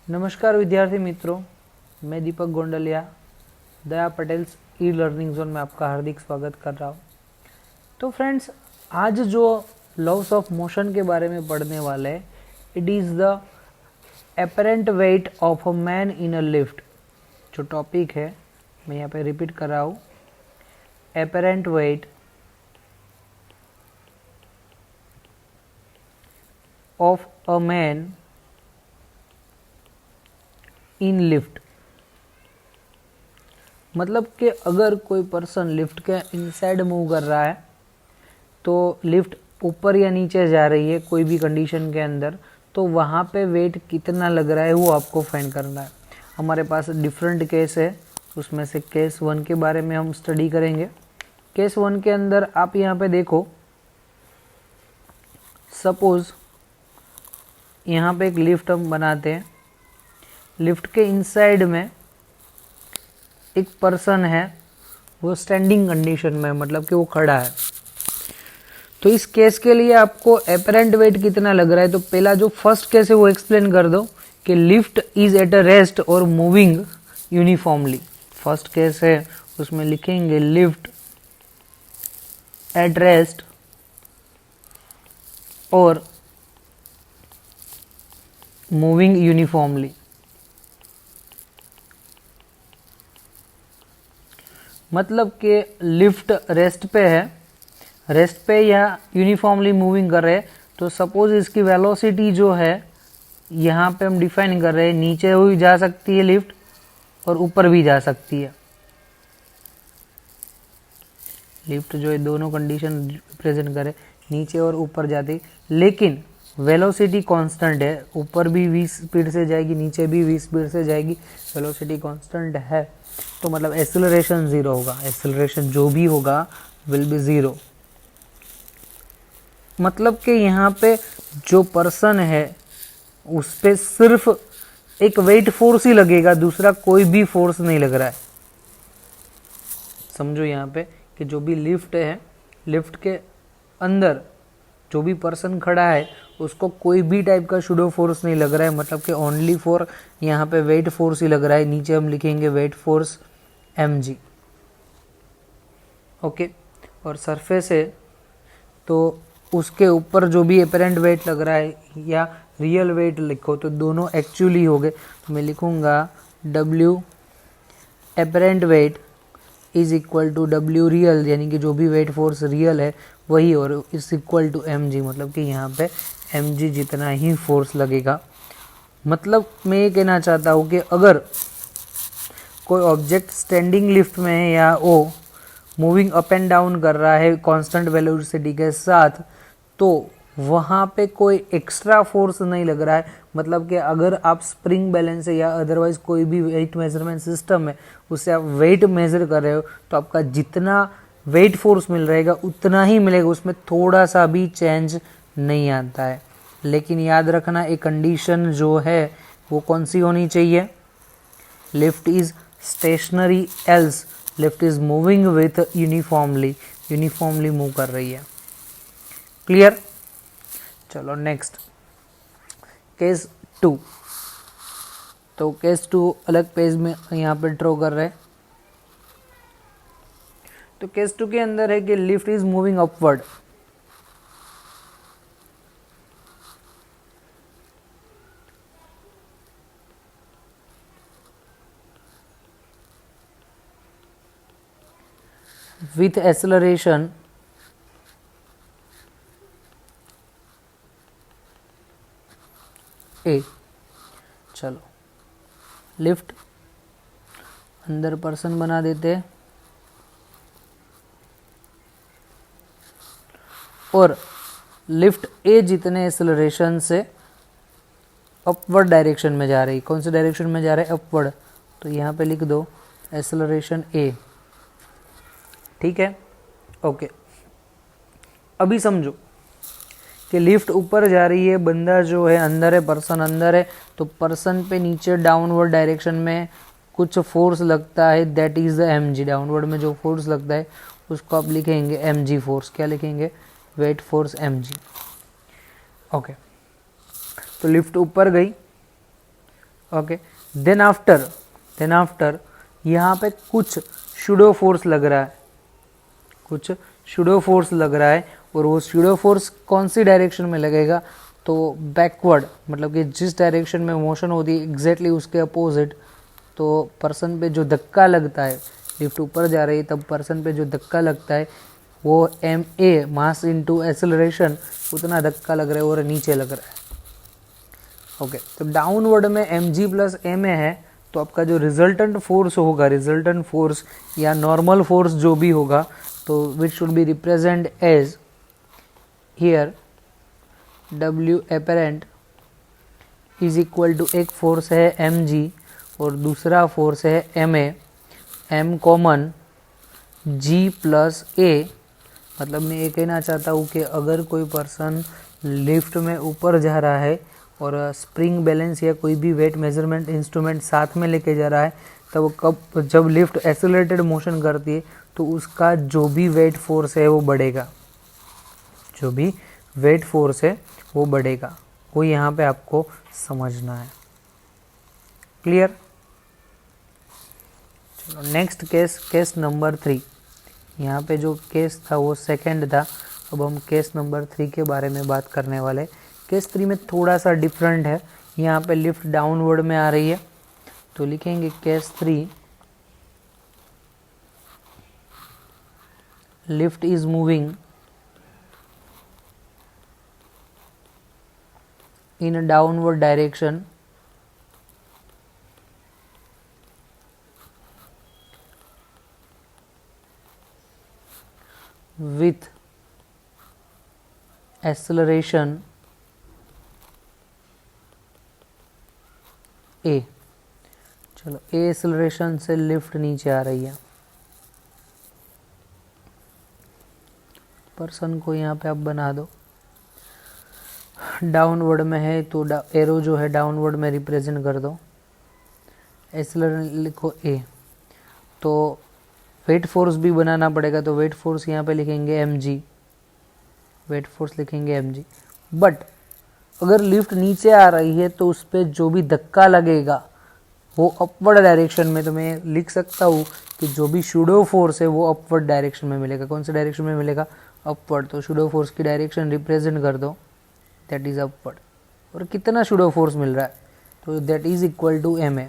नमस्कार विद्यार्थी मित्रों, मैं दीपक गोंडलिया दया पटेल्स ई लर्निंग जोन में आपका हार्दिक स्वागत कर रहा हूँ। तो फ्रेंड्स, आज जो लॉस ऑफ मोशन के बारे में पढ़ने वाले हैं, it is the apparent weight of a man in a lift. जो टॉपिक है मैं यहाँ पे रिपीट कर रहा हूँ, apparent weight of a man in lift. मतलब कि अगर कोई पर्सन लिफ्ट के इनसाइड मूव कर रहा है तो लिफ्ट ऊपर या नीचे जा रही है कोई भी कंडीशन के अंदर, तो वहाँ पे वेट कितना लग रहा है वो आपको फाइंड करना है। हमारे पास डिफरेंट केस है, उसमें से केस 1 के बारे में हम स्टडी करेंगे। केस 1 के अंदर आप यहाँ पे देखो, सपोज यहाँ पे एक लिफ्ट हम बनाते हैं। लिफ्ट के इनसाइड में एक पर्सन है, वो स्टैंडिंग कंडीशन में, मतलब कि वो खड़ा है। तो इस केस के लिए आपको एपरेंट वेट कितना लग रहा है, तो पहला जो फर्स्ट केस है वो एक्सप्लेन कर दो कि lift is at a rest और मूविंग यूनिफॉर्मली। फर्स्ट केस है उसमें लिखेंगे लिफ्ट एट रेस्ट और मूविंग यूनिफॉर्मली। मतलब कि लिफ्ट रेस्ट पे है, रेस्ट पे या यूनिफॉर्मली मूविंग कर रहे हैं। तो सपोज इसकी वेलोसिटी जो है यहाँ पे हम डिफाइन कर रहे हैं, नीचे हुई जा सकती है लिफ्ट और ऊपर भी जा सकती है। लिफ्ट जो है दोनों कंडीशन रिप्रेजेंट करे, नीचे और ऊपर जाती, लेकिन वेलोसिटी कांस्टेंट है। ऊपर भी 20 स्पीड से जाएगी, नीचे भी 20 स्पीड से जाएगी, वेलोसिटी कांस्टेंट है। तो मतलब एक्सेलरेशन 0 होगा, एक्सेलरेशन जो भी होगा विल बी 0। मतलब कि यहाँ पे जो पर्सन है उस पे सिर्फ एक वेट फोर्स ही लगेगा, दूसरा कोई भी फोर्स नहीं लग रहा है। समझो यहाँ पे कि जो भी लिफ्ट है, लिफ्ट के अंदर जो भी पर्सन खड़ा है उसको कोई भी टाइप का शूडो फोर्स नहीं लग रहा है। मतलब कि ओनली फॉर यहाँ पे वेट फोर्स ही लग रहा है। नीचे हम लिखेंगे वेट फोर्स mg। ओके, और सरफेस है तो उसके ऊपर जो भी अपेरेंट वेट लग रहा है या रियल वेट लिखो तो दोनों एक्चुअली हो गए। तो मैं लिखूंगा W apparent weight is equal to W real, यानी कि जो भी वेट फोर्स रियल है वही, और इज इक्वल टू mg। मतलब कि यहाँ पे mg जितना ही फोर्स लगेगा। मतलब मैं ये कहना चाहता हूँ कि अगर कोई ऑब्जेक्ट स्टैंडिंग लिफ्ट में है या वो मूविंग अप एंड डाउन कर रहा है कांस्टेंट वेलोसिटी के साथ, तो वहाँ पे कोई एक्स्ट्रा फोर्स नहीं लग रहा है। मतलब कि अगर आप स्प्रिंग बैलेंस है या अदरवाइज कोई भी वेट मेजरमेंट सिस्टम है उससे आप वेट मेजर कर रहे हो, तो आपका जितना वेट फोर्स मिल रहेगा उतना ही मिलेगा, उसमें थोड़ा सा भी चेंज नहीं आता है। लेकिन याद रखना, एक कंडीशन जो है वो कौन सी होनी चाहिए, lift is stationary else lift is moving with uniformly, uniformly move कर रही है। क्लियर? चलो नेक्स्ट केस 2। तो केस 2 अलग पेज में यहाँ पे ड्रॉ कर रहे हैं। तो केस 2 के अंदर है कि lift is moving upward. with acceleration a। चलो लिफ्ट अंदर पर्सन बना देते हैं और लिफ्ट ए जितने एक्सेलरेशन से अपवर्ड डायरेक्शन में जा रही, कौन से डायरेक्शन में जा रहा है, अपवर्ड। तो यहाँ पे लिख दो एक्सेलरेशन ए। ठीक है, ओके। अभी समझो कि लिफ्ट ऊपर जा रही है, बंदा जो है अंदर है, पर्सन अंदर है, तो पर्सन पे नीचे डाउनवर्ड डायरेक्शन में कुछ फोर्स लगता है, that is the mg। Downward में जो फोर्स लगता है उसको आप लिखेंगे mg फोर्स। क्या लिखेंगे, वेट फोर्स mg। ओके, तो लिफ्ट ऊपर गई ओके, देन आफ्टर यहाँ पे कुछ शूडो फोर्स लग रहा है, कुछ शूडो फोर्स लग रहा है, और वो शूडो फोर्स कौन सी डायरेक्शन में लगेगा, तो बैकवर्ड, मतलब कि जिस डायरेक्शन में मोशन होती है एग्जैक्टली उसके अपोजिट। तो पर्सन पे जो धक्का लगता है, लिफ्ट ऊपर जा रही है तब पर्सन पे जो धक्का लगता है वो ma मास इनटू एक्सेलरेशन, उतना धक्का लग रहा है और नीचे लग रहा है। ओके, तो डाउनवर्ड में mg प्लस ma है, तो आपका जो रिजल्टेंट फोर्स होगा, रिजल्टेंट फोर्स या नॉर्मल फोर्स जो भी होगा, तो which should be represent as here W apparent is equal to, एक फोर्स है mg और दूसरा फोर्स है ma, m common g plus a। मतलब मैं ये कहना चाहता हूँ कि अगर कोई पर्सन लिफ्ट में ऊपर जा रहा है और स्प्रिंग बैलेंस या कोई भी वेट मेजरमेंट इंस्ट्रूमेंट साथ में लेके जा रहा है, तब जब लिफ्ट एक्सेलरेटेड मोशन करती है तो उसका जो भी वेट फोर्स है वो बढ़ेगा, जो भी वेट फोर्स है वो बढ़ेगा। वो यहाँ पे आपको समझना है। क्लियर? चलो नेक्स्ट केस नंबर 3। यहाँ पे जो केस था वो सेकंड था, अब हम केस नंबर 3 के बारे में बात करने वाले। केस 3 में थोड़ा सा डिफरेंट है, यहाँ पे लिफ्ट डाउनवर्ड में आ रही है, तो लिखेंगे case 3 lift is moving in a downward direction with acceleration a। चलो a एक्सेलरेशन से लिफ्ट नीचे आ रही है, पर्सन को यहाँ पे आप बना दो, डाउनवर्ड में है तो एरो जो है डाउनवर्ड में रिप्रेजेंट कर दो, एक्सेलरेशन लिखो a। तो वेट फोर्स भी बनाना पड़ेगा, तो वेट फोर्स यहाँ पे लिखेंगे mg, वेट फोर्स लिखेंगे mg। बट अगर लिफ्ट नीचे आ रही है तो उस पर जो भी धक्का लगेगा वो अपवर्ड डायरेक्शन में, तो मैं लिख सकता हूँ कि जो भी शूडो फोर्स है वो अपवर्ड डायरेक्शन में मिलेगा। कौन से डायरेक्शन में मिलेगा? अपवर्ड। तो शूडो फोर्स की डायरेक्शन रिप्रेजेंट कर दो, दैट इज अपवर्ड। और कितना शूडो फोर्स मिल रहा है, तो that is equal to ma।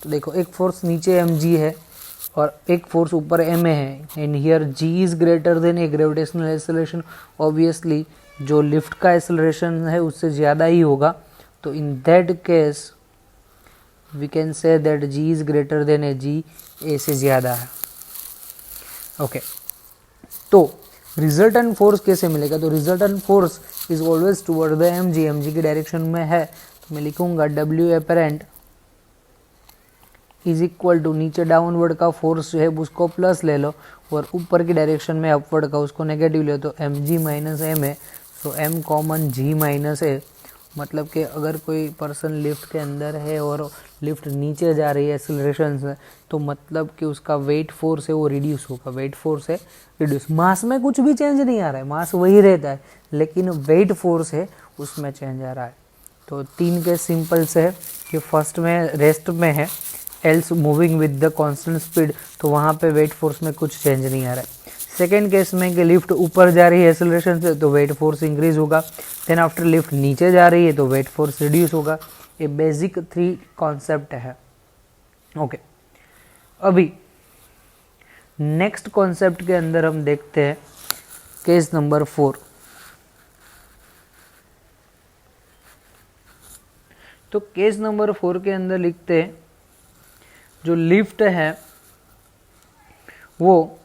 तो देखो एक फोर्स नीचे mg है और एक फोर्स ऊपर ma है, and here g is greater than a gravitational acceleration. Obviously जो लिफ्ट का एक्सेलरेशन है उससे ज़्यादा ही होगा, तो in that case we can say that g is greater than a, g a से ज़्यादा है। ओके, तो रिजल्टेंट फोर्स कैसे मिलेगा? तो resultant force is always toward the mg की डायरेक्शन में है, तो मैं लिखूंगा W apparent is equal to, नीचे डाउनवर्ड का फोर्स जो है उसको प्लस ले लो और ऊपर की डायरेक्शन में अपवर्ड का उसको नेगेटिव ले, तो mg minus ma, so m common g minus a। मतलब कि अगर कोई पर्सन लिफ्ट के अंदर है और लिफ्ट नीचे जा रही है एक्सेलरेशन से, तो मतलब कि उसका वेट फोर्स है वो रिड्यूस होगा, वेट फोर्स है रिड्यूस। मास में कुछ भी चेंज नहीं आ रहा है, मास वही रहता है, लेकिन वेट फोर्स है उसमें चेंज आ रहा है। तो 3 के सिंपल से है कि फर्स्ट में रेस्ट में है, else moving with the constant speed, तो वहाँ पे वेट फोर्स में कुछ चेंज नहीं आ रहा है। सेकेंड केस में कि लिफ्ट ऊपर जा रही है एक्सेलरेशन से, तो वेट फोर्स इंक्रीज होगा। देन आफ्टर लिफ्ट नीचे जा रही है तो वेट फोर्स रिड्यूस होगा। ये बेसिक 3 कॉन्सेप्ट है। ओके, अभी नेक्स्ट कॉन्सेप्ट के अंदर हम देखते हैं केस नंबर 4। तो केस नंबर 4 के अंदर लिखते हैं जो लिफ्ट है वो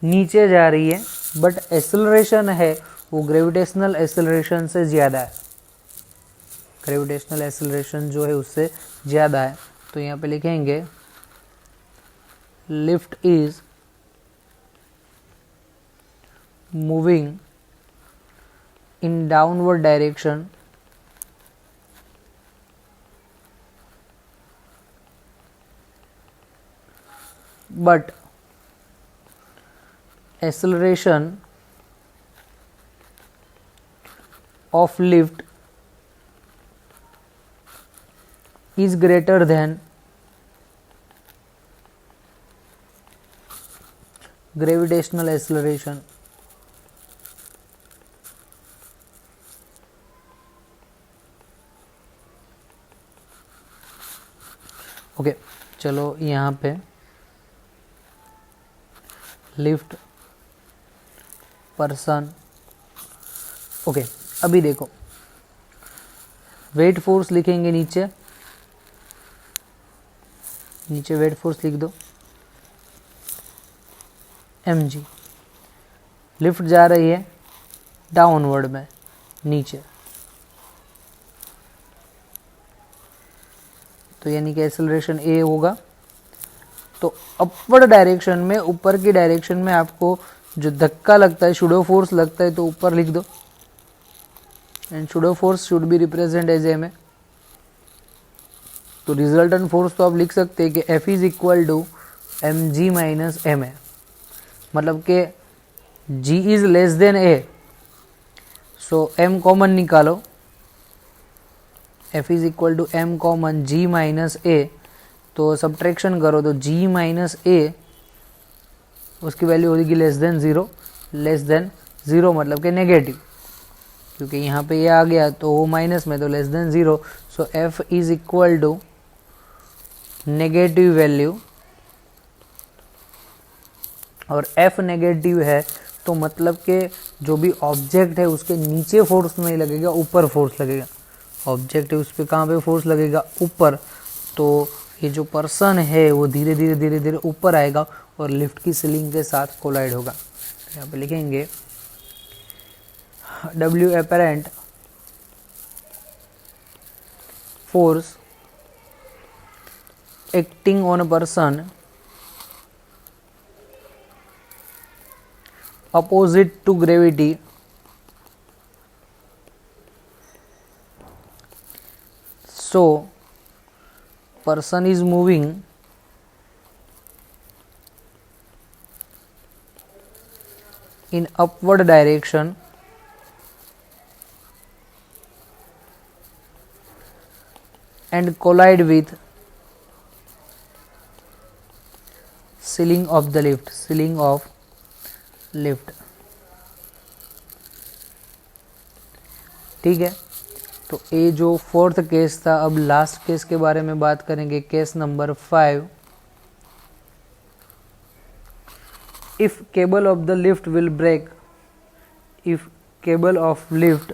नीचे जा रही है, बट एक्सेलरेशन है वो ग्रेविटेशनल एक्सेलरेशन से ज़्यादा है, ग्रेविटेशनल एक्सेलरेशन जो है उससे ज़्यादा है। तो यहाँ पे लिखेंगे lift is moving in downward direction but acceleration of lift is greater then gravitational acceleration. Okay, चलो यहाँ पे लिफ्ट पर्सन। ओके, अभी देखो वेट फोर्स लिखेंगे, नीचे वेट फोर्स लिख दो mg। लिफ्ट जा रही है डाउनवर्ड में नीचे, तो यानी कि एक्सेलरेशन a होगा। तो अपवर्ड डायरेक्शन में, ऊपर की डायरेक्शन में आपको जो धक्का लगता है, शूडो फोर्स लगता है, तो ऊपर लिख दो, and pseudo force should be represent as ma। तो रिजल्टेंट फोर्स तो आप लिख सकते हैं कि F is equal to mg minus ma, मतलब कि g is less than a, so m common निकालो, F is equal to m common g minus a, तो सब्ट्रैक्शन करो तो g माइनस a उसकी वैल्यू होगी लेस देन ज़ीरो मतलब कि नेगेटिव, क्योंकि यहाँ पे ये आ गया तो वो माइनस में, तो less than zero. So F is equal to negative value, और F नेगेटिव है तो मतलब कि जो भी ऑब्जेक्ट है उसके नीचे फोर्स नहीं लगेगा, ऊपर फोर्स लगेगा। ऑब्जेक्ट है उस पर कहाँ पे फोर्स लगेगा, ऊपर। तो ये जो पर्सन है वो धीरे धीरे ऊपर आएगा और लिफ्ट की सीलिंग के साथ कोलाइड होगा। तो यहाँ पे लिखेंगे W apparent force acting on a person opposite to gravity so person is moving in upward direction and collide with ceiling of the lift, ceiling of lift। ठीक है, तो ये जो फोर्थ केस था। अब लास्ट केस के बारे में बात करेंगे, case number 5। If cable of the lift will break, if cable of lift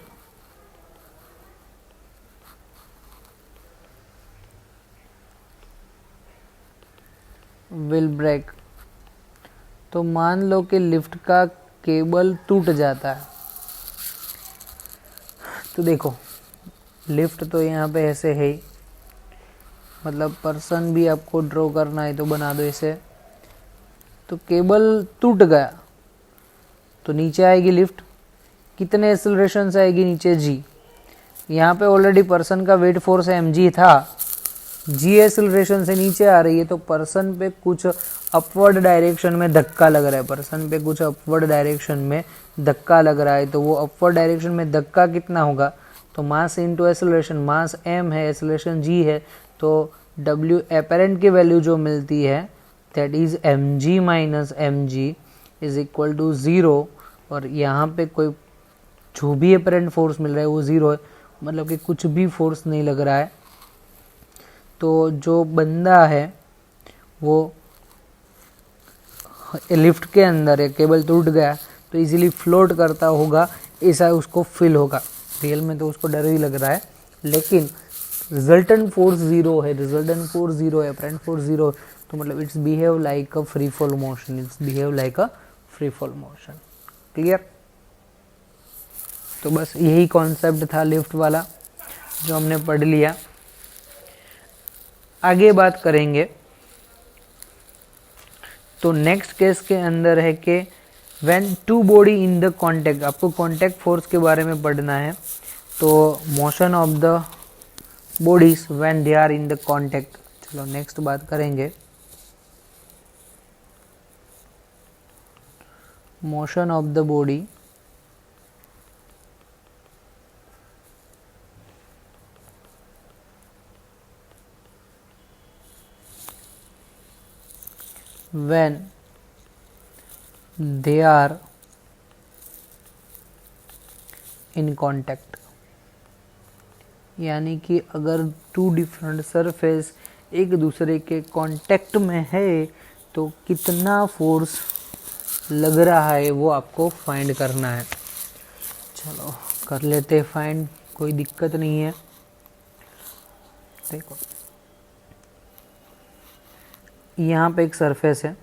will break, तो मान लो कि लिफ्ट का केबल टूट जाता है। तो देखो लिफ्ट तो यहाँ पे ऐसे है, मतलब पर्सन भी आपको ड्रॉ करना है तो बना दो ऐसे। तो केबल टूट गया तो नीचे आएगी लिफ्ट, कितने एक्सेलरेशन से आएगी नीचे, g। यहाँ पे ऑलरेडी पर्सन का वेट फोर्स mg था, g एक्सेलरेशन से नीचे आ रही है, तो पर्सन पे कुछ अपवर्ड डायरेक्शन में धक्का लग रहा है, पर्सन पे कुछ अपवर्ड डायरेक्शन में धक्का लग रहा है। तो वो अपवर्ड डायरेक्शन में धक्का कितना होगा, तो मास इनटू एक्सेलरेशन, मास m है, एक्सेलरेशन g है, तो W एपेरेंट की वैल्यू जो मिलती है that is mg minus mg is equal to 0। और यहाँ पे कोई जो भी एपेरेंट फोर्स मिल रहा है वो 0 है, मतलब कि कुछ भी फोर्स नहीं लग रहा है। तो जो बंदा है वो लिफ्ट के अंदर है, केबल टूट गया तो इजीली फ्लोट करता होगा, ऐसा उसको फील होगा। रियल में तो उसको डर ही लग रहा है, लेकिन रिजल्टेंट फोर्स 0 है, रिजल्टेंट फोर्स 0 है, एपेरेंट फोर्स 0, तो मतलब it's behave like a free fall motion, it's behave like a free fall motion. Clear? तो बस यही कॉन्सेप्ट था लिफ्ट वाला जो हमने पढ़ लिया। आगे बात करेंगे तो नेक्स्ट केस के अंदर है कि when two body in the contact, आपको कॉन्टैक्ट फोर्स के बारे में पढ़ना है। तो motion of the bodies when they are in the contact, चलो नेक्स्ट बात करेंगे। Motion of the body when they are in contact, यानी कि अगर टू डिफरेंट सरफेस एक दूसरे के कांटेक्ट में है तो कितना फोर्स लग रहा है वो आपको फाइंड करना है। चलो कर लेते फाइंड, कोई दिक्कत नहीं है। देखो यहाँ पे एक सरफेस है,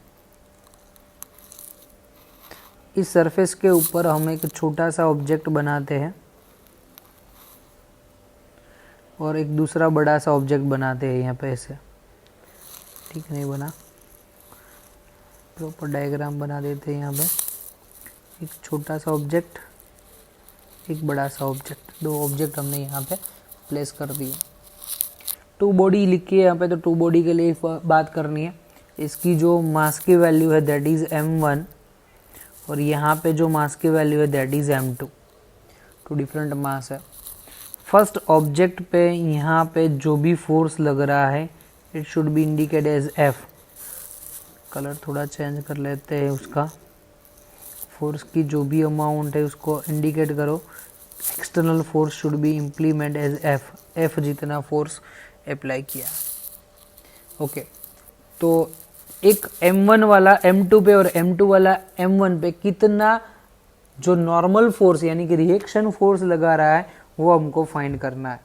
इस सरफेस के ऊपर हम एक छोटा सा ऑब्जेक्ट बनाते हैं और एक दूसरा बड़ा सा ऑब्जेक्ट बनाते हैं यहाँ पे ऐसे, ठीक नहीं बना, प्रॉपर डायग्राम बना देते हैं। यहाँ पे एक छोटा सा ऑब्जेक्ट, एक बड़ा सा ऑब्जेक्ट, दो ऑब्जेक्ट हमने यहाँ पे प्लेस कर दिए। टू बॉडी लिखी है यहाँ पे, तो टू बॉडी के लिए बात करनी है। इसकी जो मास की वैल्यू है दैट इज़ m1 और यहाँ पे जो मास की वैल्यू है that is m2, two different mass है। फर्स्ट ऑब्जेक्ट पे यहाँ पे जो भी फोर्स लग रहा है it should be indicate as F। Colour थोड़ा चेंज कर लेते हैं उसका, फोर्स की जो भी अमाउंट है उसको इंडिकेट करो। External force should be implement as F जितना फोर्स अप्लाई किया। ओके, तो एक M1 वाला M2 पे और M2 वाला M1 पे कितना जो नॉर्मल फोर्स यानी कि रिएक्शन फोर्स लगा रहा है वो हमको फाइंड करना है।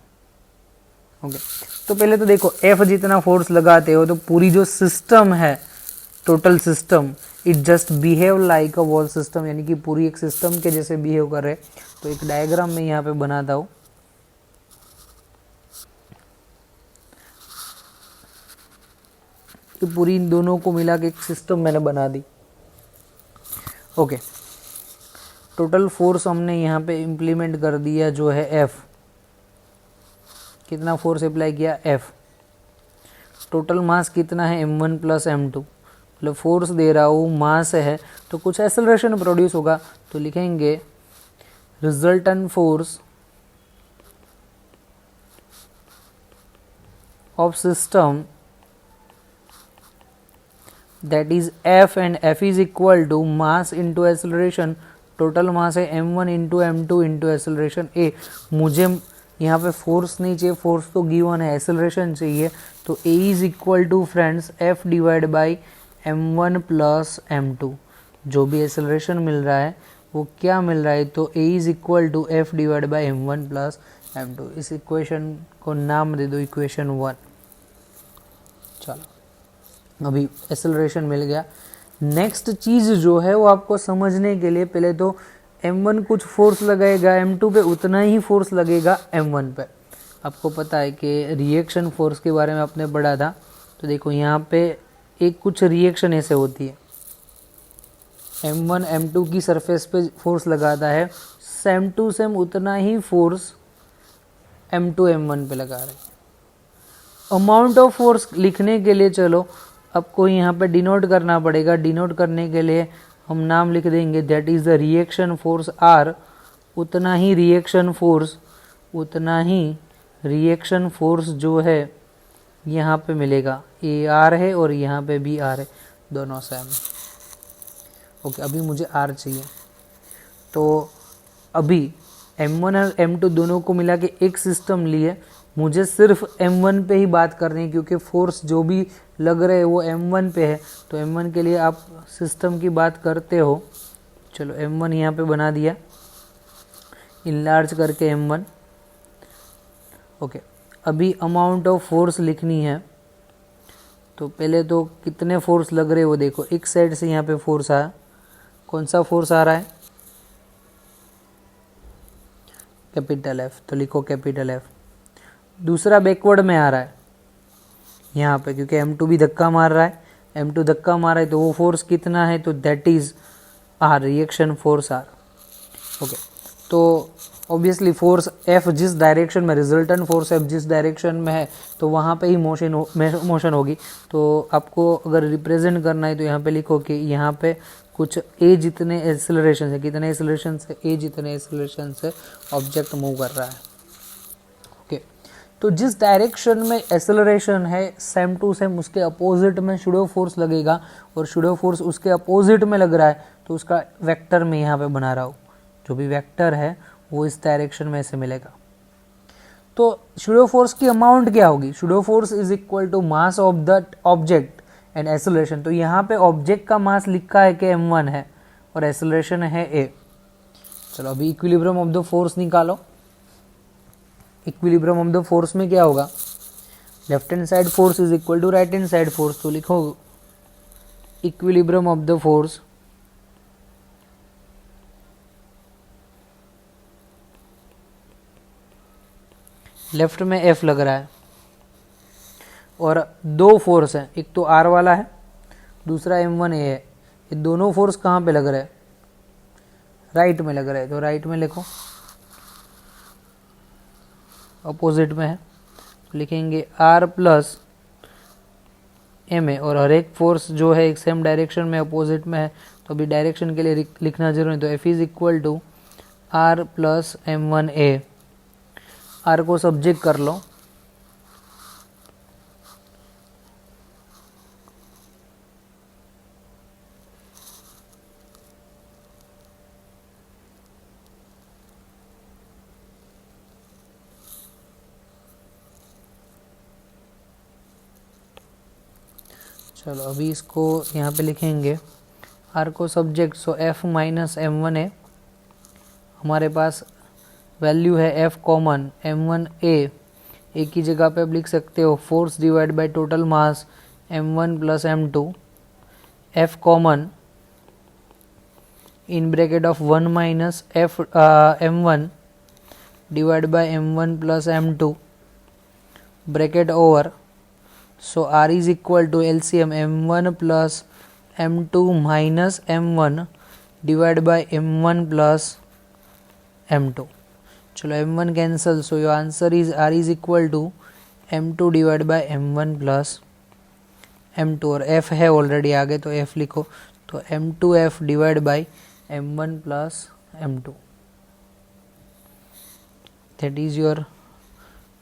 ओके, तो पहले तो देखो F जितना फोर्स लगाते हो तो पूरी जो सिस्टम है, total system, it just behave like a wall system, यानी कि पूरी एक सिस्टम के जैसे बिहेव कर रहे। तो एक डायग्राम में यहाँ पे बनाता हूँ। तो पूरी इन दोनों को मिला के एक सिस्टम मैंने बना दी। ओके, टोटल फोर्स हमने यहाँ पे इम्प्लीमेंट कर दिया जो है F। कितना फोर्स अप्लाई किया F। टोटल मास कितना है m1 प्लस m2, मतलब फोर्स दे रहा हूँ, मास है तो कुछ एक्सेलरेशन प्रोड्यूस होगा। तो लिखेंगे resultant force of system that is F and F is equal to mass into acceleration। Total mass है m1 into m2 into acceleration a। मुझे यहाँ पे फोर्स नहीं चाहिए, फोर्स तो गिवन है, एक्सेलरेशन चाहिए। तो a is equal to friends F divide by m1 plus m2। जो भी एक्सेलरेशन मिल रहा है वो क्या मिल रहा है, तो a is equal to F divide by m1 plus m2। इस इक्वेशन को नाम दे दो इक्वेशन 1। चलो अभी एक्सेलरेशन मिल गया। नेक्स्ट चीज़ जो है वो आपको समझने के लिए पहले तो m1 कुछ फोर्स लगाएगा m2 पे, उतना ही फोर्स लगेगा m1 पे। आपको पता है कि रिएक्शन फोर्स के बारे में आपने पढ़ा था। तो देखो यहाँ पे एक कुछ रिएक्शन ऐसे होती है, m1 m2 की सरफेस पे फोर्स लगाता है, सेम टू सेम उतना ही फोर्स m2 m1 पे लगा रहे हैं। अमाउंट ऑफ फोर्स लिखने के लिए चलो आपको यहाँ पे डिनोट करना पड़ेगा। डिनोट करने के लिए हम नाम लिख देंगे that is the reaction force R। उतना ही रिएक्शन फोर्स जो है यहाँ पे मिलेगा, AR है और यहाँ पे भी R है, दोनों सेम। ओके, अभी मुझे R चाहिए। तो अभी m1 और m2 दोनों को मिला के एक सिस्टम लिए, मुझे सिर्फ m1 पे ही बात करनी है क्योंकि फोर्स जो भी लग रहे हैं वो m1 पे है। तो m1 के लिए आप सिस्टम की बात करते हो। चलो m1 यहाँ पे बना दिया, इनलार्ज करके m1। ओके, अभी अमाउंट ऑफ फोर्स लिखनी है। तो पहले तो कितने फोर्स लग रहे हैं वो देखो। एक साइड से यहाँ पे फोर्स आया, कौन सा फोर्स आ रहा है, कैपिटल F। तो लिखो कैपिटल F। दूसरा बैकवर्ड में आ रहा है यहाँ पे, क्योंकि m2 भी धक्का मार रहा है, m2 धक्का मार रहा है तो वो फोर्स कितना है, तो that is R, reaction force R। Okay, तो ऑब्वियसली फोर्स F जिस डायरेक्शन में, रिजल्टेंट फोर्स F जिस डायरेक्शन में है तो वहाँ पे ही मोशन होगी। तो आपको अगर रिप्रेजेंट करना है तो यहाँ पे लिखो कि यहाँ पे कुछ a जितने एक्सेलरेशन से, कितने एक्सेलरेशन से, a जितने एक्सेलरेशन से ऑब्जेक्ट मूव कर रहा है। ओके, तो जिस डायरेक्शन में एक्सेलरेशन है सेम टू सेम उसके अपोजिट में शूडो फोर्स लगेगा, और शूडो फोर्स उसके अपोजिट में लग रहा है, तो उसका वेक्टर मैं यहाँ पे बना रहा हूँ, जो भी वेक्टर है वो इस डायरेक्शन में से मिलेगा। तो शूडो फोर्स की अमाउंट क्या होगी? Pseudo force is equal to mass of the object and acceleration. तो यहाँ पे ऑब्जेक्ट का मास लिखा है कि m1 है और एक्सेलरेशन है a। चलो अभी इक्विलिब्रियम ऑफ द फोर्स निकालो। इक्विलिब्रियम ऑफ द फोर्स में क्या होगा? Left hand side force is equal to right hand side force. तो लिखो equilibrium of the force left में F लग रहा है और दो फोर्स हैं, एक तो R वाला है, दूसरा M1A है। ये दोनों फोर्स कहाँ पे लग रहे हैं? राइट में लग रहे हैं। तो राइट में लिखो, अपोजिट में है तो लिखेंगे R प्लस MA, और हर एक फोर्स जो है एक सेम डायरेक्शन में अपोजिट में है, तो अभी डायरेक्शन के लिए लिखना जरूरी है। तो F is equal to R plus M1A। R को सब्जेक्ट कर लो, चलो अभी इसको यहाँ पे लिखेंगे, R को सब्जेक्ट, सो F माइनस M1A। हमारे पास वैल्यू है F कॉमन, M1A एक ही जगह पे आप लिख सकते हो, force divide by total mass M1 plus M2। F common in bracket of 1 minus F M1 divide by M1 plus M2 bracket over. So R is equal to LCM M1 plus M2 minus M1 divided by M1 plus M2। चलो M1 cancel, so your answer is R is equal to M2 divided by M1 plus M2, और F है already आगे तो F लिखो, तो M2F divide by M1 plus M2। That is your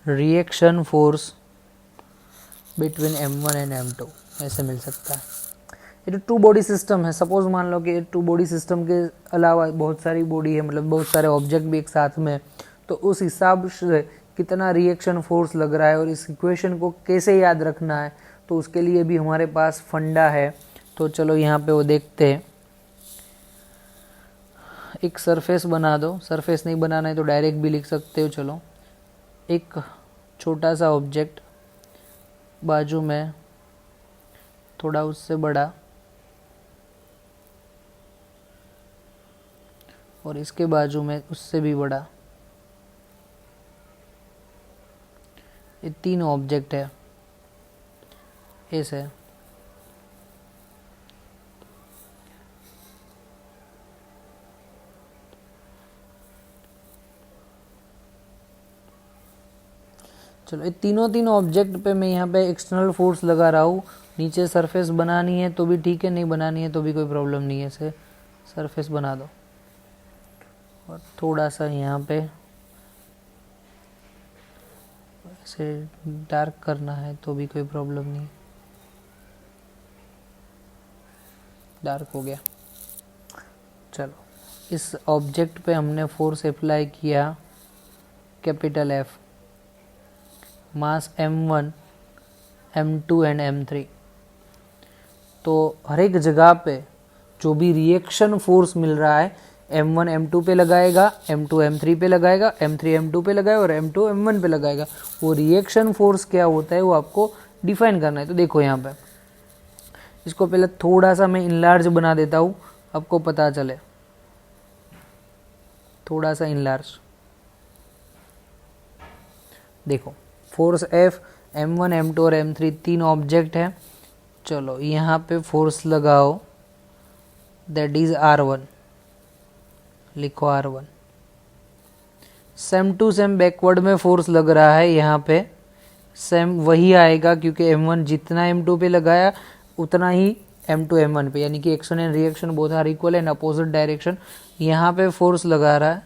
reaction force between M1 and M2 ऐसे मिल सकता है। ये तो टू बॉडी सिस्टम है। सपोज मान लो कि टू बॉडी सिस्टम के अलावा बहुत सारी बॉडी है, मतलब बहुत सारे ऑब्जेक्ट भी एक साथ में, तो उस हिसाब से कितना रिएक्शन फोर्स लग रहा है और इस इक्वेशन को कैसे याद रखना है, तो उसके लिए भी हमारे पास फंडा है। तो चलो यहाँ पे वो देखते हैं। एक सरफेस बना दो, सरफेस नहीं बनाना है तो डायरेक्ट भी लिख सकते हो। चलो एक छोटा सा ऑब्जेक्ट, बाजू में थोड़ा उससे बड़ा, और इसके बाजू में उससे भी बड़ा, ये तीन ऑब्जेक्ट है ऐसे। चलो ये तीनों ऑब्जेक्ट पे मैं यहाँ पे एक्सटर्नल फोर्स लगा रहा हूँ। नीचे सरफेस बनानी है तो भी ठीक है, नहीं बनानी है तो भी कोई प्रॉब्लम नहीं है, ऐसे सरफेस बना दो। और थोड़ा सा यहाँ पे ऐसे डार्क करना है तो भी कोई प्रॉब्लम नहीं, डार्क हो गया। चलो इस ऑब्जेक्ट पे हमने फोर्स अप्लाई किया capital F, mass M1, M2 and M3। तो हर एक जगह पे जो भी रिएक्शन फोर्स मिल रहा है, M1 M2 पे लगाएगा, M2 M3 पे लगाएगा, M3 M2 पे लगाएगा और M2 M1 पे लगाएगा। वो रिएक्शन फोर्स क्या होता है वो आपको डिफाइन करना है। तो देखो यहाँ पे इसको पहले थोड़ा सा मैं इनलार्ज बना देता हूँ, आपको पता चले। थोड़ा सा इनलार्ज देखो, फोर्स F, M1 M2 और M3 तीन ऑब्जेक्ट है। चलो यहाँ पे फोर्स लगाओ, दैट इज R1, लिखो R1। Same to same backward में फोर्स लग रहा है, यहाँ पे सेम वही आएगा क्योंकि M1 जितना M2 पे लगाया उतना ही M2 M1 पे, यानी कि action and reaction both are equal and opposite direction. यहाँ पे फोर्स लगा रहा है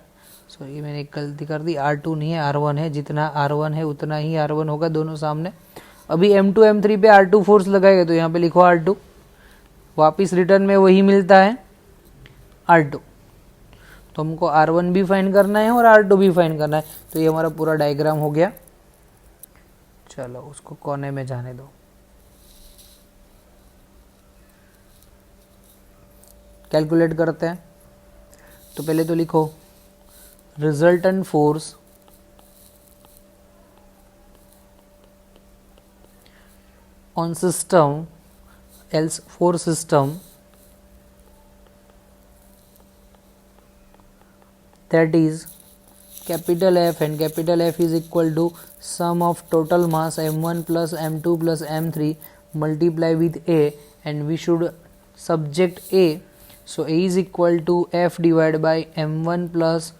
सॉरी मैंने एक गलती कर दी, R2 नहीं है R1 है, जितना R1 है उतना ही R1 होगा दोनों सामने। अभी M2 M3 पे R2 फोर्स लगाएगा तो यहाँ पे लिखो R2, वापिस रिटर्न में वही मिलता है R2। तो हमको R1 भी फाइंड करना है और R2 भी फाइंड करना है। तो ये हमारा पूरा डायग्राम हो गया। चलो उसको कोने में जाने दो। कैलकुलेट करते हैं। तो पहले तो लिखो resultant force on system else four system that is capital F, and capital F is equal to sum of total mass m1 plus m2 plus m3 multiply with A, and we should subject A. So A is equal to F divided by m1 plus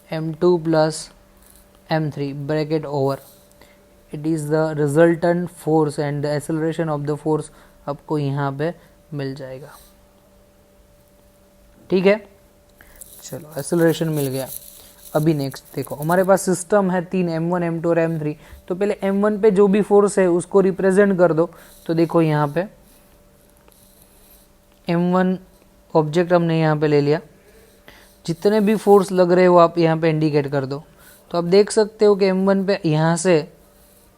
m2 plus m3 bracket over. It is the resultant force and the acceleration of the force आपको यहाँ पे मिल जाएगा। ठीक है, चलो acceleration मिल गया। अभी next देखो, हमारे पास सिस्टम है 3 m1 m2 और m3। तो पहले m1 पे जो भी फोर्स है उसको रिप्रेजेंट कर दो। तो देखो यहाँ पे m1 ऑब्जेक्ट हमने यहाँ पे ले लिया, जितने भी फोर्स लग रहे हो आप यहाँ पे इंडिकेट कर दो। तो आप देख सकते हो कि m1 पे यहाँ से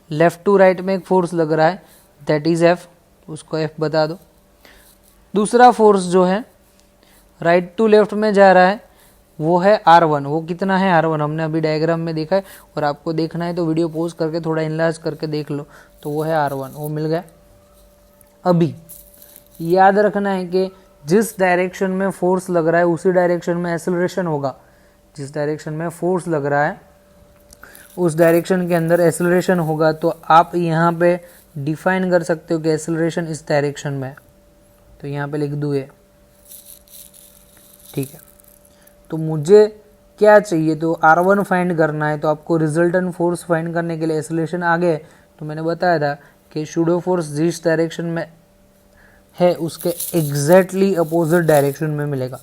लेफ्ट टू राइट में एक फोर्स लग रहा है, दैट इज F, उसको F बता दो। दूसरा फोर्स जो है राइट टू लेफ्ट में जा रहा है वो है R1। वो कितना है R1 हमने अभी डायग्राम में देखा है, और आपको देखना है तो वीडियो पॉज करके थोड़ा इनलार्ज करके देख लो। तो वो है R1, वो मिल गया। अभी याद रखना है कि जिस डायरेक्शन में फोर्स लग रहा है उसी डायरेक्शन में एक्सेलरेशन होगा। जिस डायरेक्शन में फोर्स लग रहा है उस डायरेक्शन के अंदर एक्सेलरेशन होगा। तो आप यहाँ पे डिफाइन कर सकते हो कि एक्सेलरेशन इस डायरेक्शन में है। तो यहाँ पे लिख दूँ ये, ठीक है। तो मुझे क्या चाहिए, तो R1 फाइंड करना है। तो आपको रिजल्टेंट फोर्स फाइंड करने के लिए एक्सेलरेशन आगे है। तो मैंने बताया था कि शूडो फोर्स जिस डायरेक्शन में है उसके एग्जैक्टली अपोजिट डायरेक्शन में मिलेगा।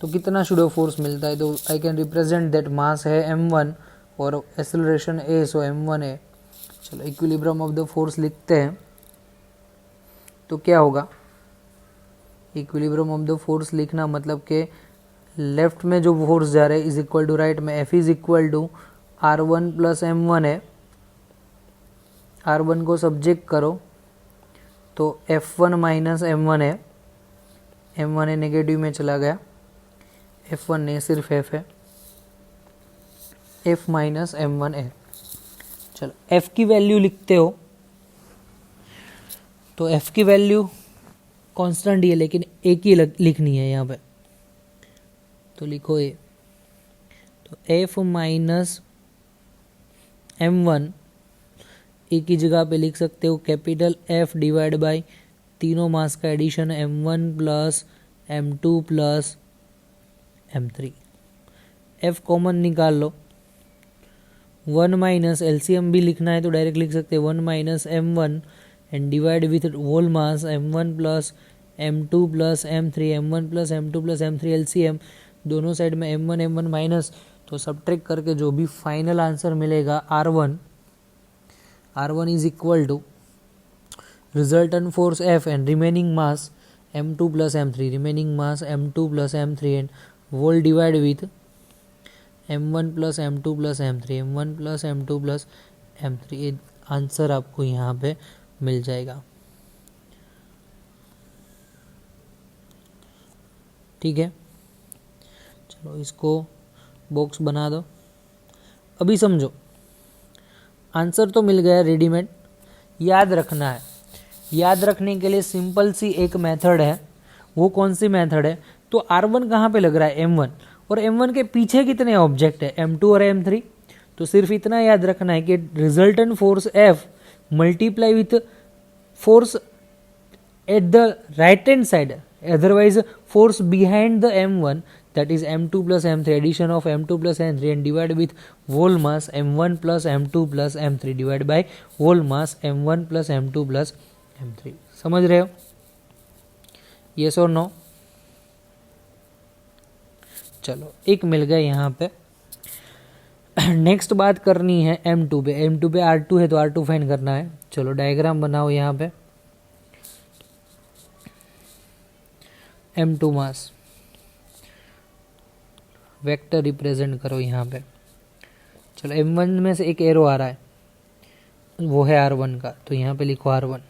तो कितना शूडो फोर्स मिलता है, तो I can represent that mass है m1 और एक्सेलरेशन a, सो m1 है। चलो इक्विलिब्रियम ऑफ द फोर्स लिखते हैं। तो क्या होगा, इक्विलिब्रियम ऑफ द फोर्स लिखना मतलब कि लेफ्ट में जो फोर्स जा रहा है इज इक्वल टू राइट में F is equal to R1 plus m1 है। R1 को सब्जेक्ट करो तो F1 माइनस m1 है। m1 है नेगेटिव में चला गया, F1 नहीं सिर्फ F है, F माइनस m1 है। चलो F की वैल्यू लिखते हो तो F की वैल्यू कांस्टेंट ही है लेकिन एक ही लिखनी है यहाँ पे। तो लिखो ए, तो F माइनस m1 एक ही जगह पे लिख सकते हो कैपिटल F डिवाइड बाय तीनों मास का addition m1 plus m2 plus m3। F common निकाल लो, 1 माइनस एलसीएम भी लिखना है तो डायरेक्ट लिख सकते हैं 1 minus m1 and divide with whole mass m1 plus m2 plus m3, m1 plus m2 plus m3 LCM दोनों साइड में m1 m1 माइनस, तो सब्ट्रैक्ट करके जो भी फाइनल आंसर मिलेगा R1 is equal to resultant force F and remaining mass m2 plus m3, remaining mass m2 plus m3 and whole divide with m1 plus m2 plus m3, m1 plus m2 plus m3। ये answer आपको यहाँ पे मिल जाएगा। ठीक है, चलो इसको box बना दो। अभी समझो, आंसर तो मिल गया रेडीमेड। याद रखना है, याद रखने के लिए सिंपल सी एक मेथड है। वो कौन सी मेथड है, तो R1 कहाँ पे लग रहा है m1, और m1 के पीछे कितने ऑब्जेक्ट है m2 और m3। तो सिर्फ इतना याद रखना है कि resultant force F multiply with force at the right hand side, otherwise force behind the m1 that is m2 plus m3, addition of m2 plus m3 and divide with whole mass m1 plus m2 plus m3 divided by whole mass m1 plus m2 plus m3। समझ रहे हो, yes और no। चलो एक मिल गया यहाँ पे। Next बात करनी है M2 पे। M2 पे R2 है तो R2 फाइंड करना है। चलो डायग्राम बनाओ यहाँ पे। M2 मास वेक्टर रिप्रेजेंट करो यहाँ पे। चलो M1 में से एक एरो आ रहा है, वो है R1 का, तो यहाँ पे लिखो R1।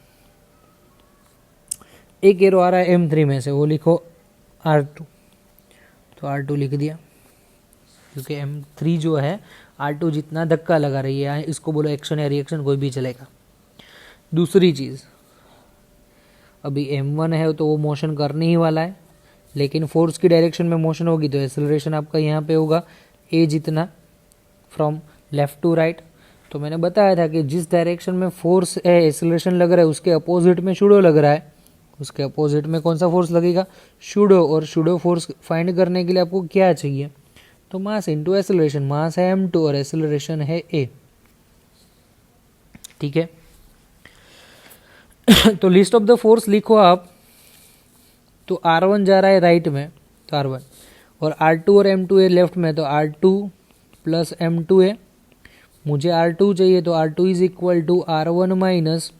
एक एरो आ रहा है M3 में से, वो लिखो R2, तो R2 लिख दिया, क्योंकि M3 जो है R2 जितना धक्का लगा रही है, इसको बोलो एक्शन या रिएक्शन कोई भी चलेगा। दूसरी चीज़, अभी M1 है तो वो मोशन करने ही वाला है, लेकिन फोर्स की डायरेक्शन में मोशन होगी तो एक्सेलरेशन आपका यहाँ पे होगा a जितना, फ्रॉम लेफ्ट टू राइट। तो मैंने बताया था कि जिस डायरेक्शन में फोर्स है, एक्सेलरेशन लग रहा है, उसके अपोजिट में शूडो लग रहा है, उसके अपोजिट में कौन सा फोर्स लगेगा, शूडो। और शूडो फोर्स फाइंड करने के लिए आपको क्या चाहिए, तो मास इंटू एक्सेलरेशन। मास है M2 और एक्सेलरेशन है a, ठीक है। तो लिस्ट ऑफ द फोर्स लिखो आप, तो R1 जा रहा है राइट में, तो R1, और R2 और M2 है लेफ्ट में, तो R2 प्लस M2 है। मुझे R2 चाहिए, तो R2 is equal to R1 minus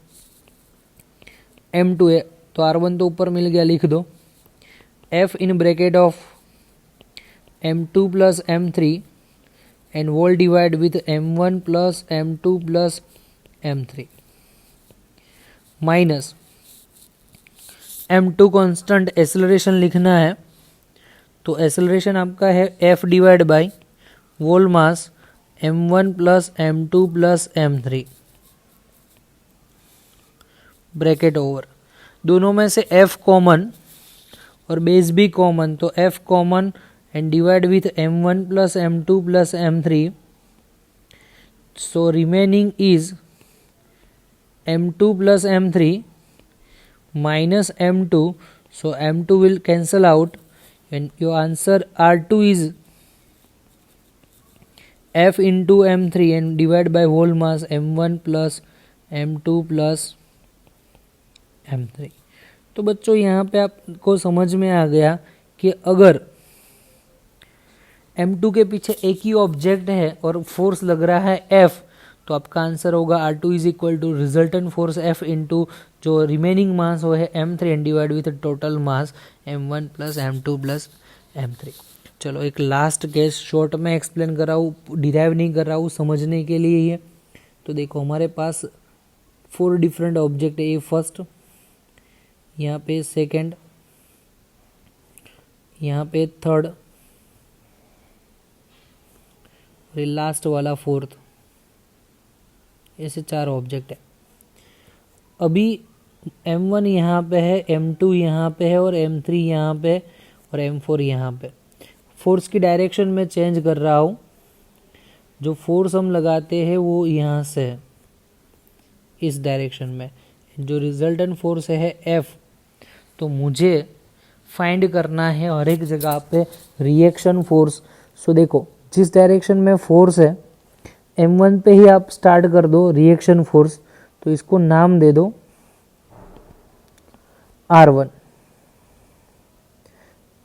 M2 है, तो R1 तो ऊपर मिल गया, लिख दो F in bracket of M2 plus M3 and whole divide with M1 plus M2 plus M3 minus M2 constant acceleration लिखना है, तो एक्सेलरेशन आपका है F divide by whole mass M1 plus M2 plus M3 bracket over. दोनों में से F common और base भी कॉमन, तो F common and divide with M1 plus M2 plus M3, so remaining is M2 plus M3 minus M2, so M2 will cancel out and your answer R2 is F into M3 and divide by whole mass M1 plus M2 plus M3। तो बच्चों यहाँ पे आपको समझ में आ गया कि अगर M2 के पीछे एक ही ऑब्जेक्ट है और फोर्स लग रहा है F, तो आपका आंसर होगा R2 is equal to resultant force F into जो रिमेनिंग मास वो है M3 and divide with total mass M1 plus M2 plus M3। चलो एक लास्ट केस शॉर्ट में एक्सप्लेन कर रहा हूँ, डिराइव नहीं कर रहा हूँ, समझने के लिए ही है। तो देखो हमारे पास 4 डिफरेंट ऑब्जेक्ट है, ये फर्स्ट, यहाँ पे सेकेंड, यहाँ पे थर्ड, और ये लास्ट वाला फोर्थ, ऐसे 4 ऑब्जेक्ट है। अभी M1 यहाँ पे है, M2 यहाँ पे है और M3 यहाँ पे और M4 यहाँ पे। फोर्स की डायरेक्शन में चेंज कर रहा हूँ, जो फोर्स हम लगाते हैं वो यहाँ से है, इस डायरेक्शन में, जो रिजल्टेंट फोर्स है F। तो मुझे फाइंड करना है हर एक जगह पे रिएक्शन फोर्स। सो देखो जिस डायरेक्शन में फोर्स है M1 पे ही आप स्टार्ट कर दो रिएक्शन फोर्स, तो इसको नाम दे दो R1,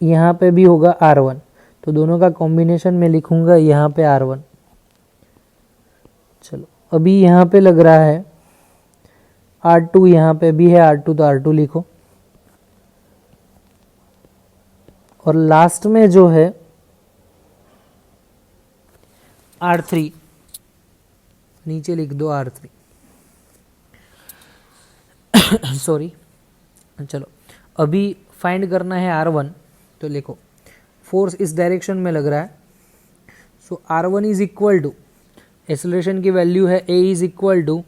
यहाँ पे भी होगा R1, तो दोनों का कॉम्बिनेशन में लिखूंगा यहाँ पे R1। चलो अभी यहाँ पे लग रहा है R2, यहाँ पे भी है R2, तो R2 लिखो, और लास्ट में जो है R3, नीचे लिख दो R3 सॉरी। चलो अभी फाइंड करना है R1, तो लिखो फोर्स इस डायरेक्शन में लग रहा है, so R1 is equal to, acceleration की वैल्यू है A is equal to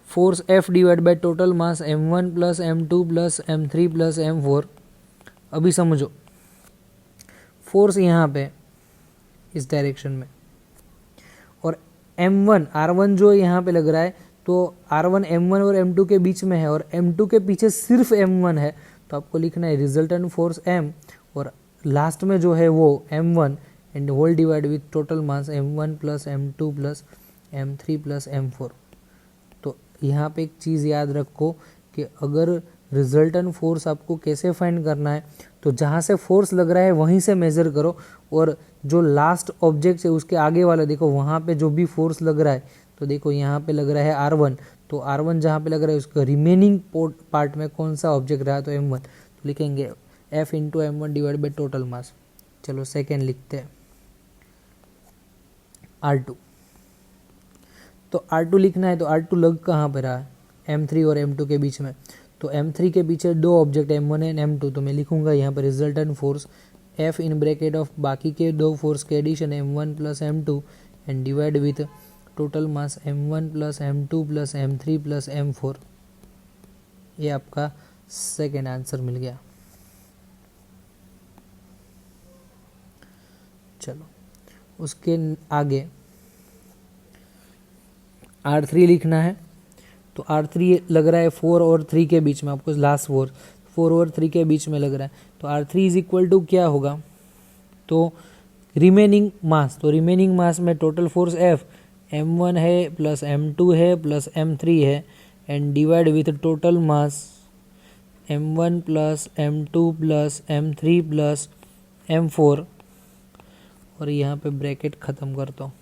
force F divide by total mass M1 plus M2 plus M3 plus M4। अभी समझो फोर्स यहाँ पे इस डायरेक्शन में, और M1 R1 जो यहाँ पे लग रहा है, तो R1 M1 और M2 के बीच में है और M2 के पीछे सिर्फ M1 है, तो आपको लिखना है रिजल्टेंट फोर्स M और लास्ट में जो है वो M1 and whole divide with total mass M1 plus M2 plus M3 plus M4। तो यहाँ पे एक चीज़ याद रखो कि अगर रिजल्टेंट फोर्स आपको कैसे फाइंड करना है, तो जहाँ से फोर्स लग रहा है वहीं से मेज़र करो, और जो लास्ट ऑब्जेक्ट है उसके आगे वाला देखो, वहाँ पे जो भी फोर्स लग रहा है, तो देखो यहाँ पे लग रहा है R1, तो R1 जहाँ पे लग रहा है उसका रिमेनिंग पार्ट में कौन सा ऑब्जेक्ट रहा, तो M1, तो लिखेंगे F into M1 divide by total mass. चलो सेकेंड लिखते हैं R2, तो R2 लिखना है, तो R2 लग कहाँ पे रहा है, M3 और M2 के बीच में, तो M3 के पीछे दो ऑब्जेक्ट M1 एंड M2, तो मैं लिखूंगा यहाँ पर resultant force F in bracket of बाकी के दो फोर्स के addition M1 plus M2 and divide with total mass M1 plus M2 plus M3 plus M4। ये आपका सेकेंड आंसर मिल गया। चलो उसके आगे R3 लिखना है, तो R3 लग रहा है 4 और 3 के बीच में, आपको लास्ट 4 और 3 के बीच में लग रहा है, तो R3 इज इक्वल टू क्या होगा, तो रिमेनिंग मास, तो रिमेनिंग मास में टोटल फोर्स F M1 है प्लस M2 है प्लस M3 है and divide with total mass M1 plus M2 plus M3 plus M4, और यहाँ पे ब्रैकेट ख़त्म करता हूँ।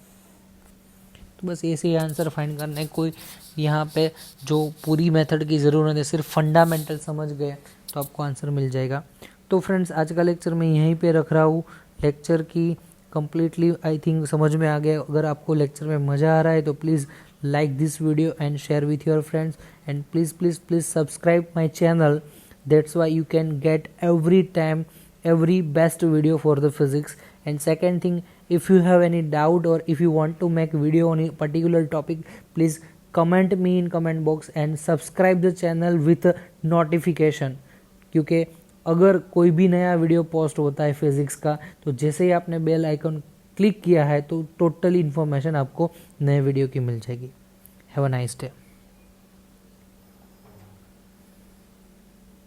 तो बस ऐसे ही आंसर फाइंड करना है, कोई यहाँ पे जो पूरी मेथड की ज़रूरत है, सिर्फ फंडामेंटल समझ गए तो आपको आंसर मिल जाएगा। तो फ्रेंड्स आज का लेक्चर मैं यहीं पे रख रहा हूँ, लेक्चर की कंप्लीटली आई थिंक समझ में आ गया। अगर आपको लेक्चर में मज़ा आ रहा है तो please like this video and share with your friends and please subscribe my channel, that's why you can get every time every best video for the physics. And second thing, if you have any doubt or if you want to make video on a particular topic, please comment me in comment box and subscribe the channel with notification, क्योंकि अगर कोई भी नया video post होता है physics का, तो जैसे ही आपने बेल आइकन क्लिक किया है तो टोटल इन्फॉर्मेशन आपको नए वीडियो की मिल जाएगी। Have a nice day.